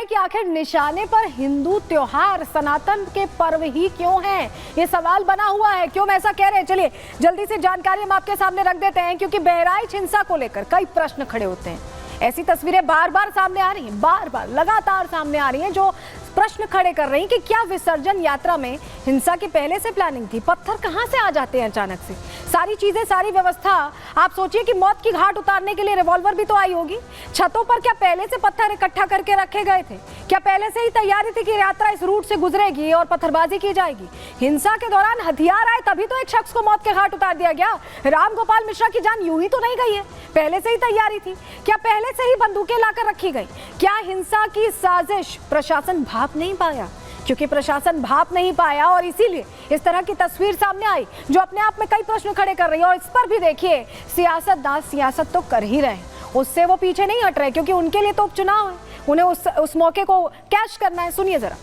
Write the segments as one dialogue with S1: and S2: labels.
S1: कि आखिर निशाने पर हिंदू त्योहार सनातन के पर्व ही क्यों हैं? ये सवाल बना हुआ है। क्यों हम ऐसा कह रहे हैं? चलिए जल्दी से जानकारी हम आपके सामने रख देते हैं, क्योंकि बहराइच हिंसा को लेकर कई प्रश्न खड़े होते हैं। ऐसी तस्वीरें बार बार सामने आ रही हैं, बार बार लगातार सामने आ रही हैं, जो प्रश्न खड़े कर रही हैं कि क्या विसर्जन यात्रा में हिंसा की पहले से प्लानिंग थी? पत्थर कहां से आ जाते हैं अचानक से? सारी चीजें, सारी व्यवस्था, आप सोचिए कि मौत की घाट उतारने के लिए रिवॉल्वर भी तो आई होगी। छतों पर क्या पहले से पत्थर इकट्ठा करके रखे गए थे? क्या पहले से ही तैयारी थी कि यात्रा इस रूट से गुजरेगी और पत्थरबाजी की जाएगी? हिंसा के दौरान हथियार आए तभी तो एक शख्स को मौत के घाट उतार दिया गया। राम गोपाल मिश्रा की जान यूं ही तो नहीं गई है, पहले से ही तैयारी थी। क्या पहले से ही बंदूकें लाकर रखी गई? क्या हिंसा की साजिश प्रशासन भाप नहीं पाया? क्योंकि प्रशासन भाप नहीं पाया और इसीलिए इस तरह की तस्वीर सामने आई, जो अपने आप में कई प्रश्न खड़े कर रही है। और इस पर भी देखिए, सियासतदान सियासत तो कर ही रहे हैं, उससे वो पीछे नहीं हट रहे, क्योंकि उनके लिए तो उपचुनाव है, उन्हें उस मौके को कैश करना है। सुनिए जरा।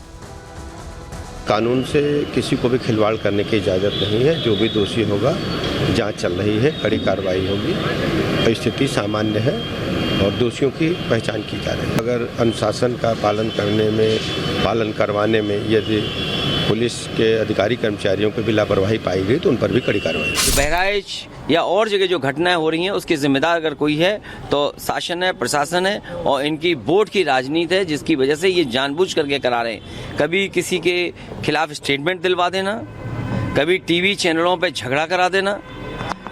S2: कानून से किसी को भी खिलवाड़ करने की इजाज़त नहीं है। जो भी दोषी होगा, जांच चल रही है, कड़ी कार्रवाई होगी। स्थिति सामान्य है और दोषियों की पहचान की जा रही है। अगर अनुशासन का पालन करवाने में यदि पुलिस के अधिकारी कर्मचारियों को भी लापरवाही पाई गई तो उन पर भी कड़ी कार्रवाई।
S3: बहराइच या और जगह जो घटनाएं हो रही हैं उसके जिम्मेदार अगर कोई है तो शासन है, प्रशासन है और इनकी वोट की राजनीति है, जिसकी वजह से ये जानबूझ करके करा रहे हैं। कभी किसी के खिलाफ स्टेटमेंट दिलवा देना, कभी टीवी चैनलों पर झगड़ा करा देना,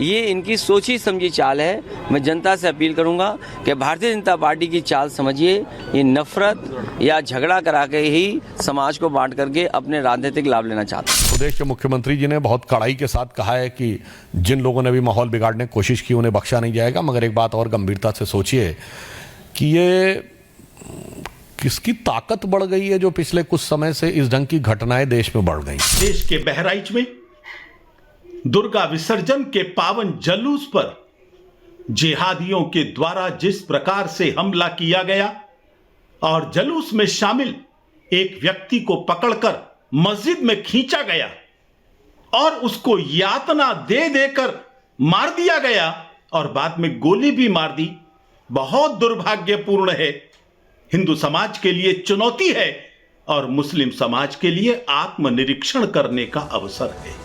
S3: ये इनकी सोची समझी चाल है। मैं जनता से अपील करूंगा कि भारतीय जनता पार्टी की चाल समझिए। ये नफरत या झगड़ा करा के ही समाज को बांट करके अपने राजनीतिक लाभ लेना चाहते हैं।
S4: प्रदेश के मुख्यमंत्री जी ने बहुत कड़ाई के साथ कहा है कि जिन लोगों ने भी माहौल बिगाड़ने की कोशिश की उन्हें बख्शा नहीं जाएगा। मगर एक बात और गंभीरता से सोचिए कि ये किसकी ताकत बढ़ गई है जो पिछले कुछ समय से इस ढंग की घटनाएं देश में बढ़ गई।
S5: देश के बहराइच में दुर्गा विसर्जन के पावन जुलूस पर जिहादियों के द्वारा जिस प्रकार से हमला किया गया और जुलूस में शामिल एक व्यक्ति को पकड़कर मस्जिद में खींचा गया और उसको यातना दे देकर मार दिया गया और बाद में गोली भी मार दी, बहुत दुर्भाग्यपूर्ण है। हिंदू समाज के लिए चुनौती है और मुस्लिम समाज के लिए आत्मनिरीक्षण करने का अवसर है।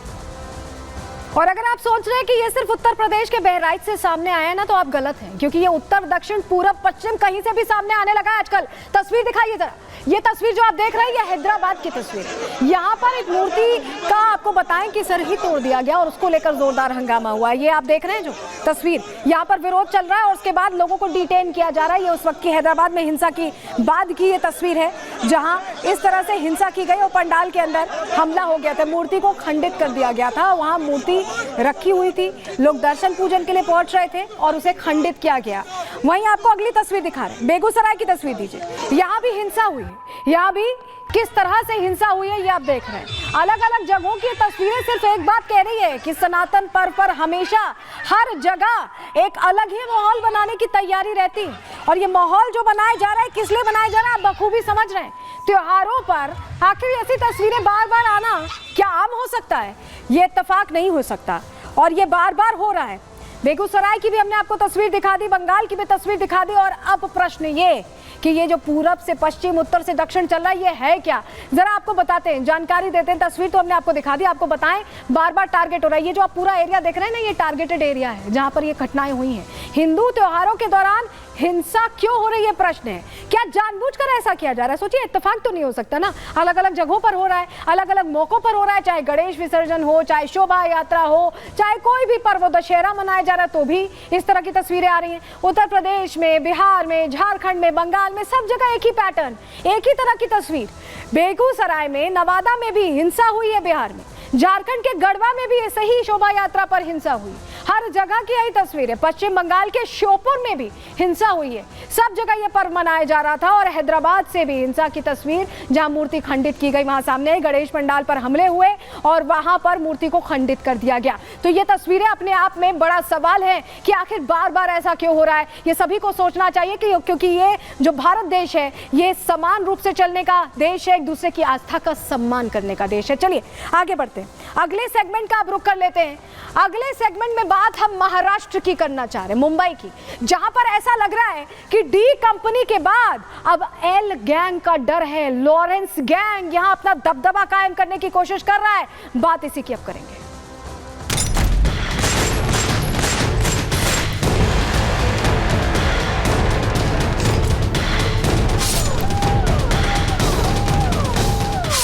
S1: और अगर आप सोच रहे हैं कि ये सिर्फ उत्तर प्रदेश के बहराइच से सामने आया है ना, तो आप गलत हैं, क्योंकि ये उत्तर, दक्षिण, पूरब, पश्चिम कहीं से भी सामने आने लगा है आजकल। तस्वीर दिखाइए जरा। ये तस्वीर जो आप देख रहे हैं, ये हैदराबाद की तस्वीर है। यहाँ पर एक मूर्ति का आपको बताएं कि सर ही तोड़ दिया गया और उसको लेकर जोरदार हंगामा हुआ है। ये आप देख रहे हैं जो तस्वीर, यहाँ पर विरोध चल रहा है और उसके बाद लोगों को डिटेन किया जा रहा है। ये उस वक्त की हैदराबाद में हिंसा की बाद की ये तस्वीर है, जहाँ इस तरह से हिंसा की गई और पंडाल के अंदर हमला हो गया था, मूर्ति को खंडित कर दिया गया था। वहाँ मूर्ति रखी हुई थी, लोग दर्शन पूजन के लिए पहुंच रहे थे और उसे खंडित किया गया। वहीं आपको अगली तस्वीर दिखा रहे हैं, बेगूसराय की तस्वीर दीजिए। यहाँ भी हिंसा हुई है, यहाँ भी किस तरह से हिंसा हुई है ये आप देख रहे हैं। अलग अलग जगहों की तस्वीरें सिर्फ एक बात कह रही है कि सनातन पर्व पर हमेशा हर जगह एक अलग ही माहौल बनाने की तैयारी रहती है। और ये माहौल जो बनाया जा रहा है, किस लिए बनाया जा रहा है, आप बखूबी समझ रहे हैं। त्योहारों पर आखिर ऐसी तस्वीरें बार बार आना क्या आम हो सकता है? ये इत्तेफाक नहीं हो सकता और ये बार बार हो रहा है। बेगूसराय की भी हमने आपको तस्वीर दिखा दी, बंगाल की भी तस्वीर दिखा दी। और अब प्रश्न ये कि ये जो पूरब से पश्चिम, उत्तर से दक्षिण चल रहा है, ये है क्या? जरा आपको बताते हैं, जानकारी देते हैं। तस्वीर तो हमने आपको दिखा दी, आपको बताएं बार बार टारगेट हो रहा है। ये जो आप पूरा एरिया देख रहे हैं ना, ये टारगेटेड एरिया है जहां पर ये घटनाएं हुई हैं। हिंदू त्योहारों के दौरान हिंसा क्यों हो रही है, प्रश्न है। क्या जानबूझकर ऐसा किया जा रहा है? सोचिए, इत्तेफाक तो नहीं हो सकता ना। अलग अलग जगहों पर हो रहा है, अलग अलग मौकों पर हो रहा है, चाहे गणेश विसर्जन हो, चाहे शोभा यात्रा हो, चाहे कोई भी पर्व, दशहरा मनाया जा रहा है तो भी इस तरह की तस्वीरें आ रही हैं। उत्तर प्रदेश में, बिहार में, झारखंड में, बंगाल में, सब जगह एक ही पैटर्न, एक ही तरह की तस्वीर। बेगूसराय में, नवादा में भी हिंसा हुई है, बिहार में, झारखंड के गढ़वा में भी ऐसे ही शोभा यात्रा पर हिंसा हुई। हर जगह की यही तस्वीर है। पश्चिम बंगाल के श्योपुर में भी हिंसा हुई है। सब जगह ये पर्व मनाया जा रहा था। और हैदराबाद से भी हिंसा की तस्वीर, जहां मूर्ति खंडित की गई, वहां सामने आई। गणेश पंडाल पर हमले हुए और वहां पर मूर्ति को खंडित कर दिया गया। तो ये तस्वीरें अपने आप में बड़ा सवाल है कि आखिर बार बार ऐसा क्यों हो रहा है। ये सभी को सोचना चाहिए कि क्योंकि ये जो भारत देश है, ये समान रूप से चलने का देश है, एक दूसरे की आस्था का सम्मान करने का देश है। चलिए आगे बढ़ते हैं, अगले सेगमेंट का आप रुख कर लेते हैं। अगले सेगमेंट में बात हम महाराष्ट्र की करना चाह रहे हैं, मुंबई की, जहां पर ऐसा लग रहा है कि डी कंपनी के बाद अब एल गैंग का डर है। लॉरेंस गैंग यहां अपना दबदबा कायम करने की कोशिश कर रहा है। बात इसी की अब करेंगे।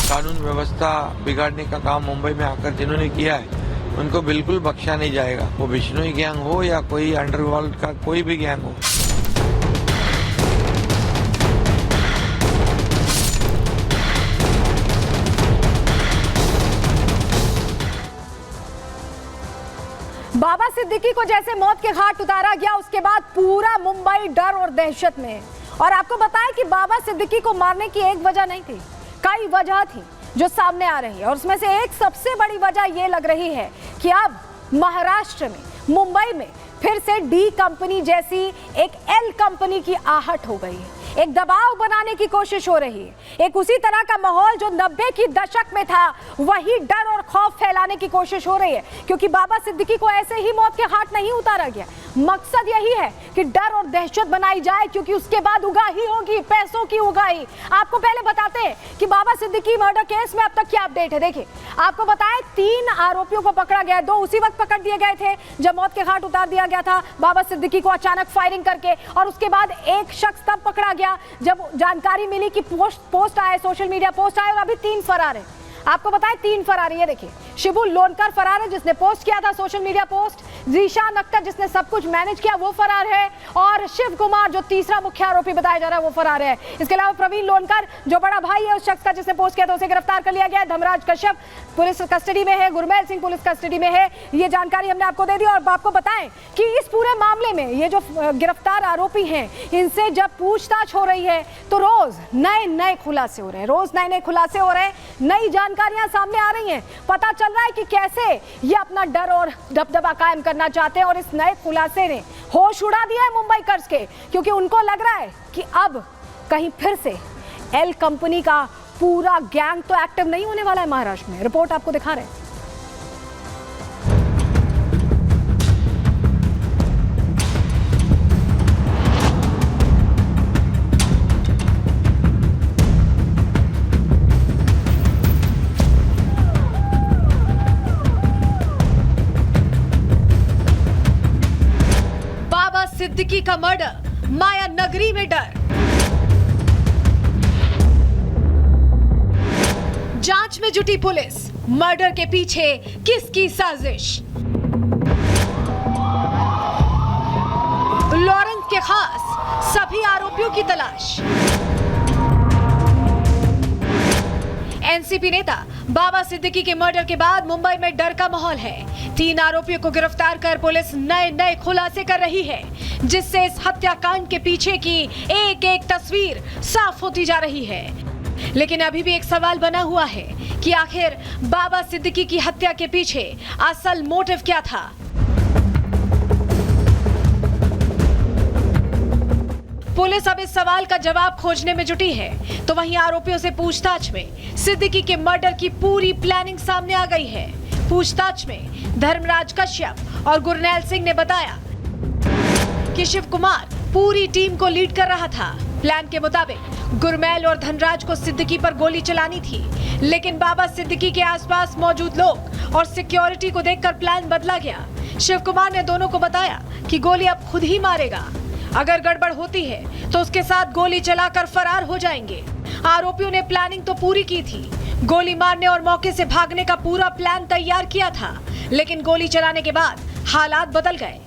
S6: कानून व्यवस्था बिगाड़ने का काम मुंबई में आकर जिन्होंने किया है उनको बिल्कुल बख्शा नहीं जाएगा। वो बिश्नोई गैंग हो या कोई अंडरवर्ल्ड का कोई भी गैंग हो।
S1: बाबा सिद्दीकी को जैसे मौत के घाट उतारा गया, उसके बाद पूरा मुंबई डर और दहशत में। और आपको बताएं कि बाबा सिद्दीकी को मारने की एक वजह नहीं थी, कई वजह थी जो सामने आ रही है। और उसमें से एक सबसे बड़ी वजह यह लग रही है कि अब महाराष्ट्र में, मुंबई में फिर से डी कंपनी जैसी एक एल कंपनी की आहट हो गई है। एक दबाव बनाने की कोशिश हो रही है। एक उसी तरह का माहौल जो 90 की दशक में था, वही डर और खौफ फैलाने की कोशिश हो रही है। क्योंकि बाबा सिद्दीकी को ऐसे ही मौत के घाट नहीं उतारा गया। मकसद यही है कि डर और दहशत बनाई जाए, क्योंकि उसके बाद उगाही होगी, पैसों की उगाही। आपको पहले बताते हैं कि बाबा सिद्दीकी मर्डर केस में अब तक क्या अपडेट है। देखिए, आपको बताएं 3 आरोपियों को पकड़ा गया, 2 उसी वक्त पकड़ दिए गए थे जब मौत के घाट उतार दिया गया था बाबा सिद्दीकी को अचानक फायरिंग करके। और उसके बाद एक शख्स तब पकड़ा गया जब जानकारी मिली कि पोस्ट आए, सोशल मीडिया पोस्ट आए, और अभी 3 फरार हैं। आपको बताएं 3 फरार। ये देखिए, शिबू लोनकर फरार है जिसने पोस्ट किया था social media post. Zeeshan Akhtar जिसने सब कुछ मैनेज किया वो फरार है। और शिव कुमार जो तीसरा मुख्य आरोपी बताया जा रहा है वो फरार है। इसके अलावा प्रवीण लोनकर जो बड़ा भाई है उस शख्स का जिसने पोस्ट किया था उसे गिरफ्तार कर लिया गया। धर्मराज कश्यप पुलिस कस्टडी में है, गुरमेल सिंह पुलिस कस्टडी में है। ये जानकारी हमने आपको दे दी। और आपको बताएं कि इस पूरे मामले में ये जो गिरफ्तार आरोपी हैं, इनसे जब पूछताछ हो रही है तो रोज नए खुलासे हो रहे हैं, रोज नए खुलासे हो रहे हैं, नई जानकारियां सामने आ रही हैं। पता चल रहा है कि कैसे ये अपना डर और दबदबा कायम करना चाहते हैं। और इस नए खुलासे ने होश उड़ा दिया है मुंबई कर्ज के, क्योंकि उनको लग रहा है कि अब कहीं फिर से एल कंपनी का पूरा गैंग तो एक्टिव नहीं होने वाला है महाराष्ट्र में। रिपोर्ट आपको दिखा रहे हैं। सिद्दीकी का मर्डर, माया नगरी में डर। जांच में जुटी पुलिस, मर्डर के पीछे किसकी साजिश? लॉरेंस के खास सभी आरोपियों की तलाश। एनसीपी नेता बाबा सिद्दीकी के मर्डर के बाद मुंबई में डर का माहौल है। 3 आरोपियों को गिरफ्तार कर पुलिस नए खुलासे कर रही है, जिससे इस हत्याकांड के पीछे की एक तस्वीर साफ होती जा रही है। लेकिन अभी भी एक सवाल बना हुआ है कि आखिर बाबा सिद्दीकी की हत्या के पीछे असल मोटिव क्या था? पुलिस अब इस सवाल का जवाब खोजने में जुटी है। तो वहीं आरोपियों से पूछताछ में सिद्दीकी के मर्डर की पूरी प्लानिंग सामने आ गई है। पूछताछ में धर्मराज कश्यप और गुरनेल सिंह ने बताया कि शिव कुमार पूरी टीम को लीड कर रहा था। प्लान के मुताबिक गुरमेल और धनराज को सिद्दीकी पर गोली चलानी थी, लेकिन बाबा सिद्दीकी के आसपास मौजूद लोग और सिक्योरिटी को देखकर प्लान बदला गया। शिव कुमार ने दोनों को बताया कि गोली अब खुद ही मारेगा, अगर गड़बड़ होती है तो उसके साथ गोली चलाकर फरार हो जाएंगे। आरोपियों ने प्लानिंग तो पूरी की थी, गोली मारने और मौके से भागने का पूरा प्लान तैयार किया था, लेकिन गोली चलाने के बाद हालात बदल गए।